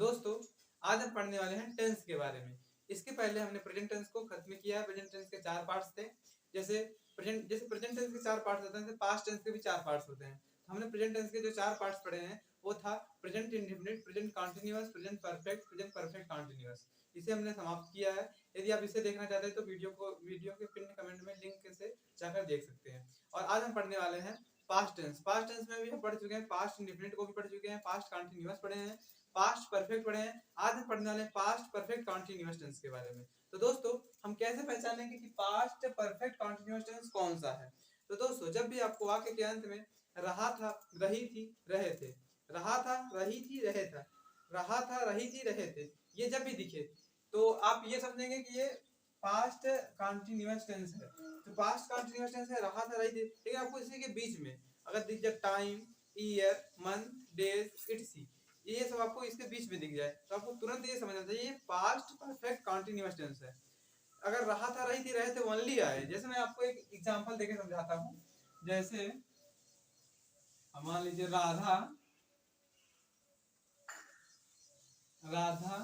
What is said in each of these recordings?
दोस्तों आज हम पढ़ने वाले हैं टेंस के बारे में। इसके पहले हमने प्रेजेंट टेंस को खत्म किया है। प्रेजेंट टेंस के 4 पार्ट्स थे। जैसे प्रेजेंट टेंस के 4 पार्ट्स होते हैं, पास्ट टेंस के भी 4 पार्ट्स होते हैं। तो हमने प्रेजेंट टेंस के जो 4 पार्ट्स पढ़े हैं वो था present indefinite, present continuous, present perfect, present perfect continuous. इसे हमने समाप्त किया है। यदि आप इसे देखना चाहते हैं तो वीडियो के पिन कमेंट में लिंक से जाकर देख सकते हैं। और आज हम पढ़ने वाले हैं पास्ट टेंस। पास्ट टेंस में भी हम पढ़ चुके हैं, पास्ट इंडेफिनिट को भी पढ़ चुके हैं, पास्ट कंटीन्यूअस पढ़े हैं, पास्ट परफेक्ट पढ़े हैं। आज हम पढ़ने वाले पास्ट परफेक्ट कंटीन्यूअस टेंस के बारे में। तो दोस्तों हम कैसे पहचानेंगे कि पास्ट परफेक्ट कंटीन्यूअस टेंस कौन सा है? तो दोस्तों जब भी आपको वाक्य के अंत में रहा था, रही थी, रहे थे, रहा था, रही थी, रहे था, रहा था, रही थी, रहे थे, ये जब भी दिखे तो आप ये समझेंगे कि ये पास्ट कंटीन्यूअस टेंस है। तो पास्ट कंटीन्यूअस टेंस है, रहा था, रही थी। लेकिन आपको इसी के बीच में अगर दिख जाए time, year, month, days, it's, ये सब आपको इसके बीच में दिख जाए तो आपको तुरंत ये समझना चाहिए ये पास्ट परफेक्ट कंटीन्यूअस टेंस है। अगर रहा था, रही थी, रहे थे ओनली आए, जैसे मैं आपको एक एग्जांपल देके समझाता हूँ। जैसे मान लीजिए राधा राधा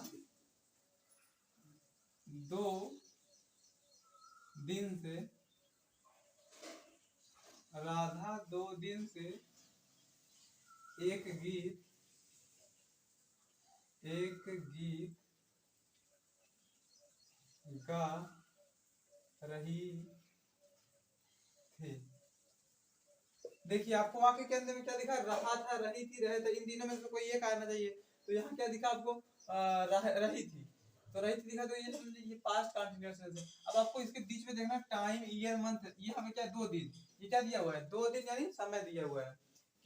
2 दिन से, राधा 2 दिन से एक गीत गा रही थी। देखिए आपको वाक्य के अंदर में क्या दिखा, रहा था, रही थी, रहे थे, इन तीनों में से कोई एक आना चाहिए। तो यहाँ क्या दिखा आपको, रही थी, तो रही थी दिखा, तो ये समझिए ये पास्ट कंटीन्यूअस है। अब आपको इसके बीच में देखना टाइम, ईयर, मंथ, ये हमें क्या 2 दिन, ये क्या दिया हुआ है 2 दिन, यानी समय दिया हुआ है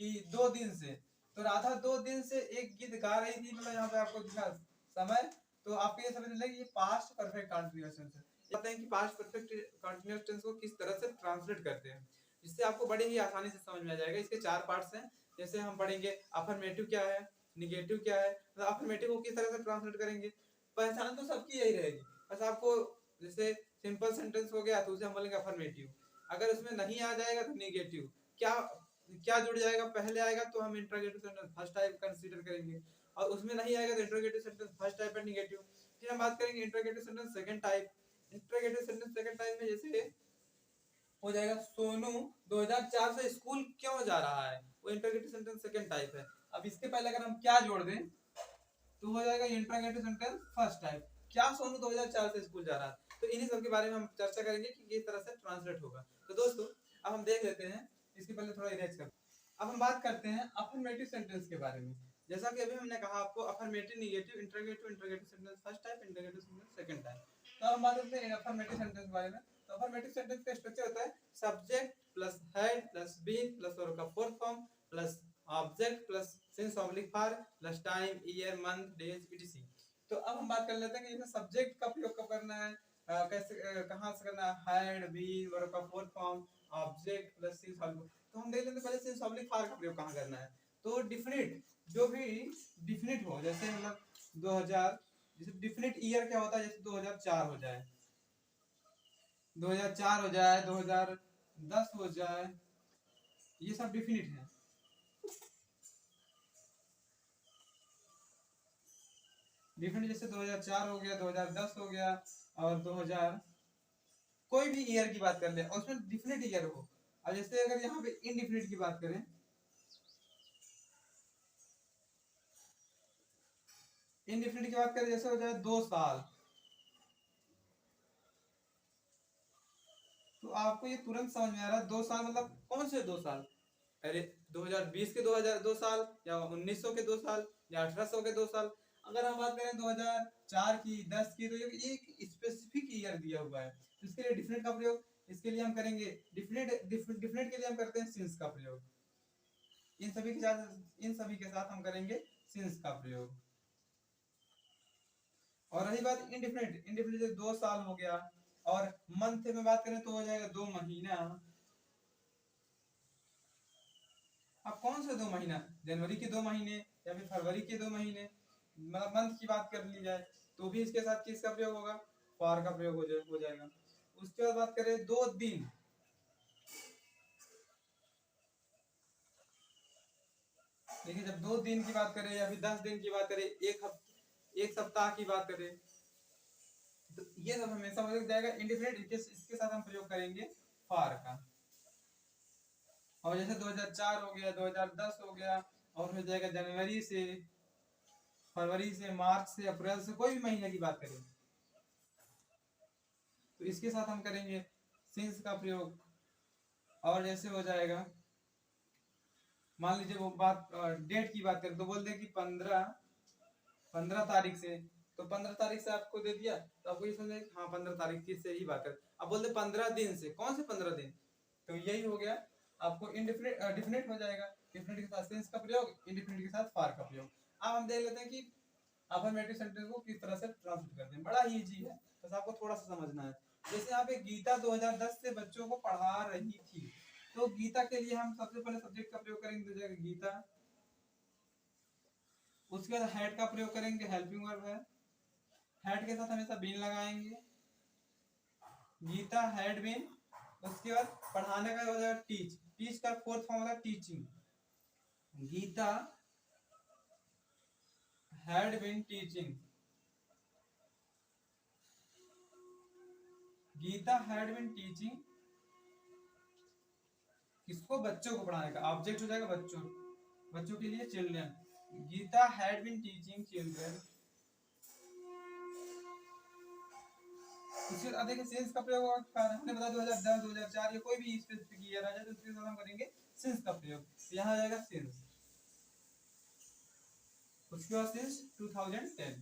कि 2 दिन से। तो राधा 2 दिन से एक गीत गा रही थी, मतलब यहाँ पे आपको दिखा समय। तो आपको ये समझ लेंगे ये पास्ट परफेक्ट कंटीन्यूअस टेंस है। कहते हैं कि पास्ट परफेक्ट कंटीन्यूअस टेंस को किस तरह से ट्रांसलेट करते हैं, जिससे आपको बड़े ही आसानी से समझ में आ जाएगा। इसके 4 पार्ट्स हैं। जैसे हम पढ़ेंगे अफर्मेटिव क्या है, निगेटिव क्या है, तो अफर्मेटिव को किस तरह से ट्रांसलेट करेंगे। पहचान तो सबकी यही रहेगी, बस आपको जैसे सिंपल सेंटेंस हो गया तो उसे हम बोलेंगे अफर्मेटिव। अगर उसमें नहीं आ जाएगा तो निगेटिव। क्या क्या जुड़ जाएगा, पहले आएगा तो हम interrogative sentence first type consider करेंगे, और उसमें नहीं आएगा तो इंट्रोगेटिव सेंटेंस फर्स्ट टाइप है निगेटिव। फिर हम बात करेंगे interrogative sentence second type. Interrogative sentence second type में जैसे हो जाएगा सोनू 2004 से स्कूल क्यों जा रहा है, वो इंटरोगेटिव सेंटेंस सेकंड टाइप है। अब इसके पहले अगर हम क्या जोड़ दें तो हो जाएगा इंटरोगेटिव सेंटेंस फर्स्ट टाइप, क्या सोनू 2004 से स्कूल जा रहा है। तो इन्हीं सब के बारे में हम चर्चा करेंगे कि किस तरह से ट्रांसलेट होगा। तो दोस्तों अब हम देख लेते हैं, इसके पहले थोड़ा इरेज करते हैं। अब हम बात करते हैं अफर्मेटिव सेंटेंस के बारे में। जैसा कि अभी हमने कहा आपको affirmative, negative, interrogative sentence first type, interrogative sentence second type. तो अब हम बात करते हैं अफर्मेटिव सेंटेंस के बारे में। तो अफर्मेटिव सेंटेंस का स्ट्रक्चर होता है subject plus had plus been plus verb का fourth form plus object plus since oblique for plus time, year, month, days, etc. तो अब हम बात कर लेते हैं कि इसमें सब्जेक्ट का प्रयोग कब करना है, कैसे कहां से करना है, हेड, बीन, वर्ब का fourth form, object plus since oblique. तो हम देख लेते हैं पहले सिंस ऑब्लिक फॉर का प्रयोग कहां करना है। तो डिफिनिट, जो भी डिफिनिट हो, जैसे मतलब 2000, जैसे डिफिनिट ईयर क्या होता है, जैसे 2004 हो जाए, 2004 हो जाए, 2010 हो जाए, ये सब डिफिनिट है। डिफिनिट जैसे 2004 हो गया, 2010 हो गया, और 2000 कोई भी ईयर की बात कर ले और उसमें डिफिनिट ईयर हो। अब जैसे अगर यहाँ पे इनडिफिनिट की बात करें, इनडिफिनिट की बात करें जैसे हो जाए 2 साल, तो आपको ये तुरंत समझ में आ रहा है 2 साल मतलब कौन से 2 साल, अरे 2020 के 2002 साल, या 1900 के 2 साल, या 1800 के 2 साल। अगर हम बात करें 2004 की, 10 की, तो ये एक स्पेसिफिक ईयर दिया हुआ है, तो इसके लिए डिफिनिट का प्रयोग, इसके लिए हम करेंगे डिफिनिट के लिए हम करते हैं सिंस का प्रयोग। इन सभी के साथ हम करेंगे सिंस का प्रयोग। और रही बात इंडिफिनिट, इंडिफिनिट 2 साल हो गया, और मंथ में बात करें तो हो जाएगा 2 महीना। अब कौन से 2 महीना, जनवरी के 2 महीने या फिर फरवरी के 2 महीने, मतलब मंथ की बात कर ली जाए तो भी इसके साथ किसका प्रयोग होगा, फॉर का प्रयोग हो जाएगा। उसके बाद बात करें 2 दिन, देखिए जब 2 दिन की बात करें या फिर 10 दिन की बात करें, एक हफ्ते, एक सप्ताह की बात करें तो ये सब हमेशा हो जाएगा इंडिफिनिट। इसके साथ हम प्रयोग करेंगे फार का। और जैसे 2004 हो गया, 2010 हो गया, और हो जाएगा जनवरी से, फरवरी से, मार्च से, अप्रैल से, कोई भी महीने की बात करें तो इसके साथ हम करेंगे सिंस का प्रयोग। और जैसे हो जाएगा, मान लीजिए वो बात डेट की बात करें तो बोल दें कि 15 तारीख से, तो 15 तारीख से आपको दे दिया तो आपको ये समझे हाँ 15 तारीख की से ही बात कर। अब बोल दे 15 दिन से, कौन से 15 दिन, तो यही हो गया आपको इंडिफिनिट डिफिनिट हो जाएगा। डिफिनिट के साथ सिंस का प्रयोग, इंडिफिनिट के साथ फार का प्रयोग। अब हम देख लेते हैं कि अफर्मेटिव सेंटेंस को किस तरह से ट्रांसलेट करते हैं। बड़ा ही इजी है, बस आपको थोड़ा सा समझना है। जैसे यहाँ पे गीता 2010 से बच्चों को पढ़ा रही थी, तो गीता के लिए हम सबसे पहले सब्जेक्ट का प्रयोग करेंगे, तो जाएगा गीता। उसके बाद हैड का प्रयोग करेंगे, हेल्पिंग वर्ब है, हैड के साथ हमेशा बीन लगाएंगे, गीता हैड बीन। उसके बाद पढ़ाने का हो जाएगा टीच, टीच का फोर्थ फॉर्म होगा teaching, Gita had been teaching, Gita had been teaching. किसको, बच्चों को पढ़ाने का, ऑब्जेक्ट हो जाएगा बच्चों, बच्चों के लिए children, Gita had been teaching children. उसके बाद देखिए सिंस का प्रयोग हमने बताया 2010 2004 या कोई भी स्पेसिफिक ईयर आ जाए तो उसके साथ हम करेंगे सिंस का प्रयोग। तो यहाँ आ जाएगा सिंस, उसके बाद सिंस 2010,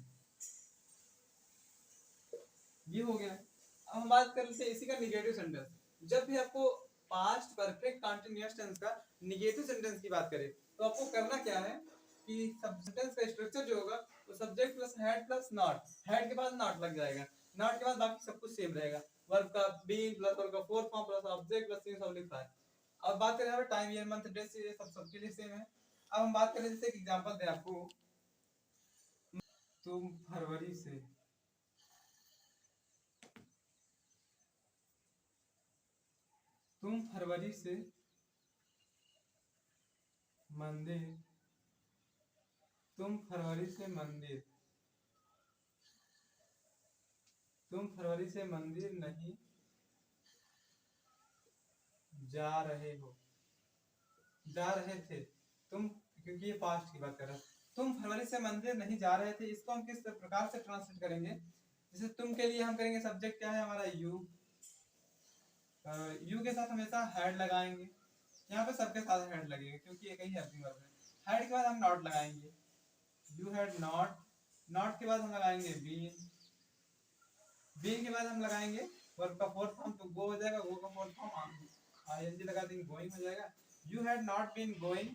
ये हो गया। अब हम बात कर लेते हैं इसी का निगेटिव सेंटेंस। जब भी आपको पास्ट परफेक्ट कंटीन्यूअस टेंस का निगेटिव सेंटेंस की बात करें तो आपको करना क्या है कि सब सेंटेंस का स्ट्रक्चर जो होगा वो subject plus had plus not, had के बाद नॉट लग जाएगा, नॉट के बाद बाकी सब कुछ सेम रहेगा, वर्ब का बीइंग प्लस वर्ब का fourth form plus object plus since oblique file. अब बात करें यहाँ पे टाइम ईयर मंथ डेट से, ये सब सबके लिए सेम है। अब हम बात करें जैसे एक एग्जांपल दें आपको, तुम फरवरी से, तुम फरवरी से मंदिर, तुम फरवरी से मंदिर, तुम फरवरी से मंदिर नहीं जा रहे हो, जा रहे थे तुम, क्योंकि ये पास्ट की बात कर रहा है। तुम फरवरी से मंदिर नहीं जा रहे थे, इसको हम किस प्रकार से ट्रांसलेट करेंगे। जैसे तुम के लिए हम करेंगे सब्जेक्ट क्या है हमारा यू, यू के साथ हमेशा हेड लगाएंगे, यहाँ पे सबके साथ हेड लगेगा क्योंकि एक ही हेल्पिंग वर्ब है। हेड के बाद हम नॉट लगाएंगे, यू हैड नॉट, नॉट के बाद हम लगाएंगे बीन, बीन के बाद हम लगाएंगे वर्ब का फोर्थ फॉर्म, तो गो हो जाएगा, गो का फोर्थ फॉर्म आईएनजी लगा देंगे, गोइंग हो जाएगा। You had not been going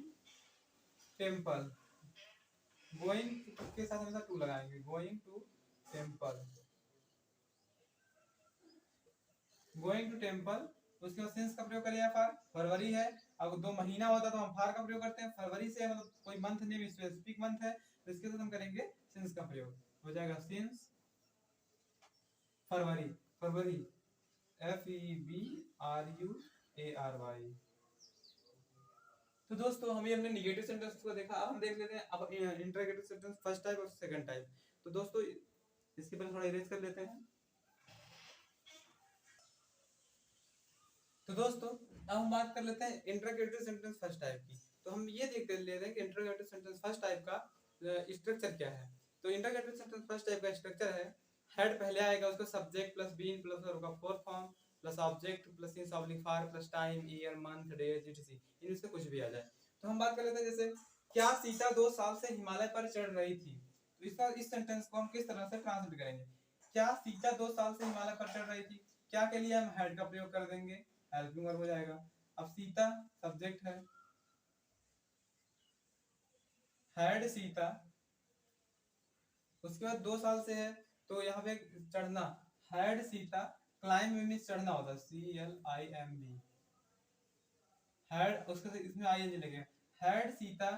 temple, going के साथ हमेशा टू लगाएंगे, going to temple, going to temple. उसके बाद सिंस का प्रयोग करिए फार, फरवरी है, अब 2 महीना होता तो हम फार का प्रयोग करते हैं, फरवरी से मतलब कोई मंथ नेम स्पेसिफिक मंथ है तो इसके साथ हम करेंगे सिंस का प्रयोग, हो जाएगा सिंस फरवरी, फरवरी FEBRUARY। तो दोस्तों हम ये हमने निगेटिव सेंटेंस को देखा, अब हम देख लेते हैं अब इंटरोगेटिव सेंटेंस फर्स्ट टाइप और सेकंड टाइप। तो दोस्तों इसके पहले थोड़ा इरेज कर लेते हैं। तो दोस्तों अब हम बात कर लेते हैं इंटरोगेटिव सेंटेंस फर्स्ट टाइप की। तो हम ये देख लेते हैं कि इंटरोगेटिव सेंटेंस फर्स्ट टाइप का स्ट्रक्चर क्या है। तो इंटरोगेटिव सेंटेंस फर्स्ट टाइप का स्ट्रक्चर है, हेड पहले आएगा, उसका subject plus been plus verb का fourth form plus object plus since oblique for plus time year month days etc, इनमें से कुछ भी आ जाए। तो हम बात कर लेते हैं जैसे क्या सीता 2 साल से हिमालय पर चढ़ रही थी, तो इसका इस सेंटेंस को हम किस तरह से ट्रांसलेट करेंगे। क्या सीता 2 साल से हिमालय पर चढ़ रही थी, क्या के लिए हम हेड का प्रयोग कर देंगे, हेल्पिंग वर्ब हो जाएगा। अब सीता सब्जेक्ट है, हैड सीता, उसके बाद 2 साल से है तो यहाँ पे चढ़ना, हैड सीता क्लाइंब मीन्स चढ़ना होता है, CLIMB, हैड उसके इसमें आईएनजी लगे, हैड सीता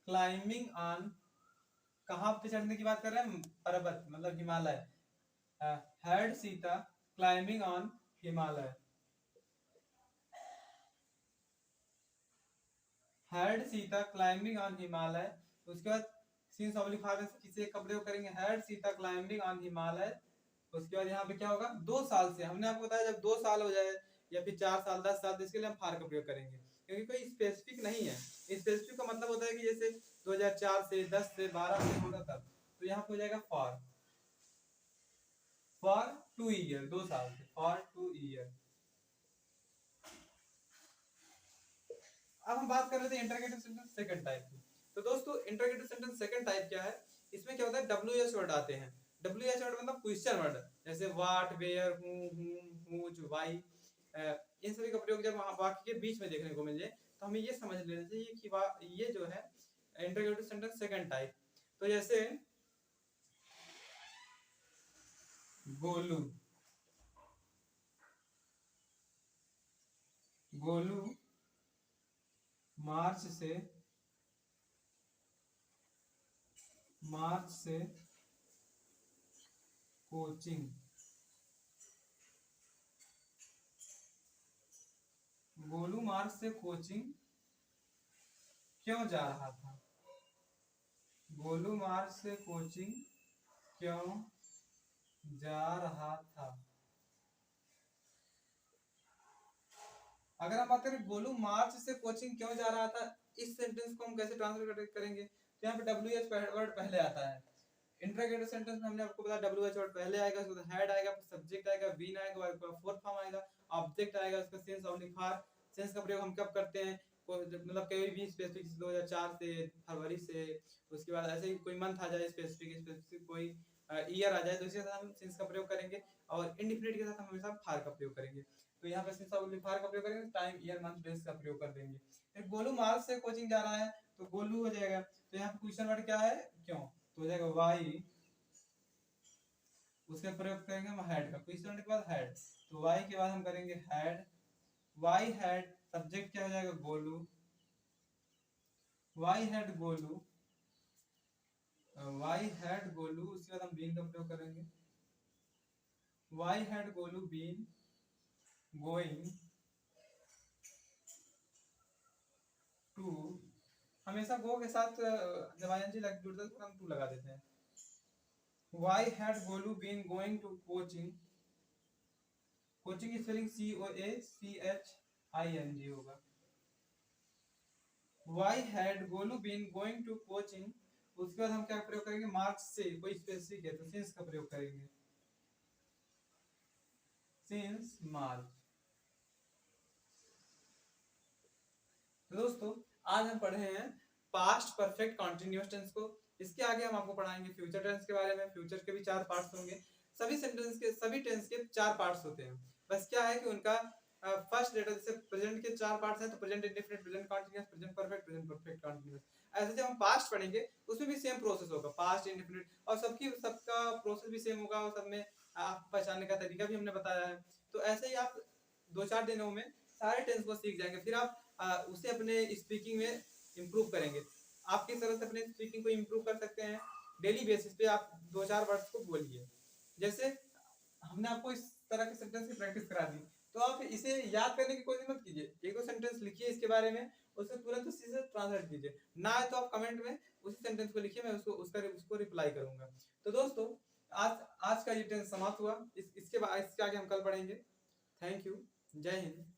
क्लाइंबिंग ऑन, कहाँ पे चढ़ने की बात कर रहे हैं, पर्वत मतलब Himalaya, had Sita climbing on Himalaya, had Sita climbing on Himalaya. उसके बाद सीन्स ऑब्लिक फार में से किसी एक का प्रयोग करेंगे। Had Sita climbing on Himalaya. उसके बाद यहाँ पे क्या होगा, 2 साल से, हमने आपको बताया जब 2 साल हो जाए या फिर 4 साल 10 साल, तो इसके लिए हम फार का प्रयोग करेंगे, क्योंकि कोई स्पेसिफिक नहीं है। स्पेसिफिक का मतलब होता है कि जैसे 2004 से 10 से 12 से होगा तब, तो यहाँ पे हो जाएगा फॉर 2 ईयर, 2 साल से, फॉर 2 ईयर। अब हम बात कर रहे थे इंटरगेटिव सेंटेंस सेकंड टाइप की। तो दोस्तों इंटरगेटिव सेंटेंस सेकंड टाइप क्या है, इसमें क्या होता है, WH वर्ड आते हैं। WH वर्ड मतलब क्वेश्चन वर्ड, जैसे व्हाट, वेयर, व्हिच, व्हाई, इन सभी का प्रयोग जब वाक्य के बीच में देखने को मिल जाए तो हमें ये समझ लेना चाहिए कि ये जो है इंटरगेटिव सेंटेंस सेकंड टाइप। तो जैसे गोलू, गोलू मार्च से कोचिंग, गोलू मार्च से कोचिंग क्यों जा रहा था, गोलू मार्च से कोचिंग क्यों जा रहा था। अगर हम बात करें गोलू मार्च से कोचिंग क्यों जा रहा था, इस सेंटेंस को हम कैसे ट्रांसलेट करेंगे, तो यहाँ पे WH वर्ड पहले आता है। इंटरगेटिव सेंटेंस में हमने आपको बताया WH वर्ड पहले आएगा, उसके बाद हेड आएगा, सब्जेक्ट आएगा, बीन आएगा, फोर्थ फॉर्म आएगा, ऑब्जेक्ट आएगा, उसका सेंस ऑब्लिक फार। सेंस का प्रयोग हम कब करते हैं, मतलब कोई भी स्पेसिफिक 2004 से, फरवरी से, उसके बाद ऐसे ही कोई मंथ आ जाए स्पेसिफिक कोई ईयर आ जाए, तो इसी के साथ हम सेंस का प्रयोग करेंगे। और इंडिफिनिट के साथ हम हमेशा फार का प्रयोग करेंगे। तो यहाँ पे सेंस ऑब्लिक फार का प्रयोग करेंगे, टाइम, ईयर, मंथ, डेज का प्रयोग कर देंगे। फिर गोलू मार्च से कोचिंग जा रहा है, तो गोलू हो जाएगा, तो यहाँ पे क्वेश्चन वर्ड क्या है, क्यों, तो हो जाएगा वाई, उसका प्रयोग करेंगे हम हेड का, क्वेश्चन के बाद हेड, तो वाई के बाद हम करेंगे हेड, वाई हेड, सब्जेक्ट क्या हो जाएगा, Golu, why had Golu, why had Golu, उसके बाद हम बीन का प्रयोग करेंगे, why had Golu been going to, हमेशा गो के साथ जब आईएनजी जुड़ता है तो हम टू लगा देते हैं। Why had Golu been going to coaching, coaching की स्पेलिंग COACHING होगा। Why had Golu been going to coaching, उसके बाद हम क्या प्रयोग करेंगे, मार्च से, कोई स्पेसिफिक है तो सिंस का प्रयोग करेंगे, सिंस मार्च। तो दोस्तों आज हम पढ़े हैं पास्ट परफेक्ट कॉन्टिन्यूअस टेंस को। इसके आगे हम आपको पढ़ाएंगे फ्यूचर टेंस के बारे में। फ्यूचर के भी 4 पार्ट्स होंगे। सभी सेंटेंस के, सभी टेंस के 4 पार्ट्स होते हैं, बस क्या है कि उनका फर्स्ट लेटर, जैसे प्रेजेंट के 4 पार्ट्स हैं तो present indefinite, present continuous, present perfect continuous. ऐसे जब हम पास्ट पढ़ेंगे उसमें भी सेम प्रोसेस होगा, पास्ट, इंडेफिनिट, और सबका प्रोसेस भी सेम होगा, और सब में आप पहचानने का तरीका भी हमने बताया है। तो ऐसे ही आप 2-4 दिनों में सारे टेंस को सीख जाएंगे, फिर आप उसे अपने स्पीकिंग में इम्प्रूव करेंगे। आप किस तरह से अपने स्पीकिंग को इम्प्रूव कर सकते हैं, डेली बेसिस पे आप 2-4 वर्ड्स को बोलिए। जैसे हमने आपको इस तरह के सेंटेंस की प्रैक्टिस करा दी, तो आप इसे याद करने की कोशिश मत कीजिए, 1-2 सेंटेंस लिखिए इसके बारे में, उसको तुरंत उसी से ट्रांसलेट कीजिए, ना है तो आप कमेंट में उसी सेंटेंस को लिखिए, मैं उसको रिप्लाई करूंगा। तो दोस्तों आज आज का ये टेंस समाप्त हुआ। इसके बाद इसके आगे हम कल पढ़ेंगे। थैंक यू, जय हिंद।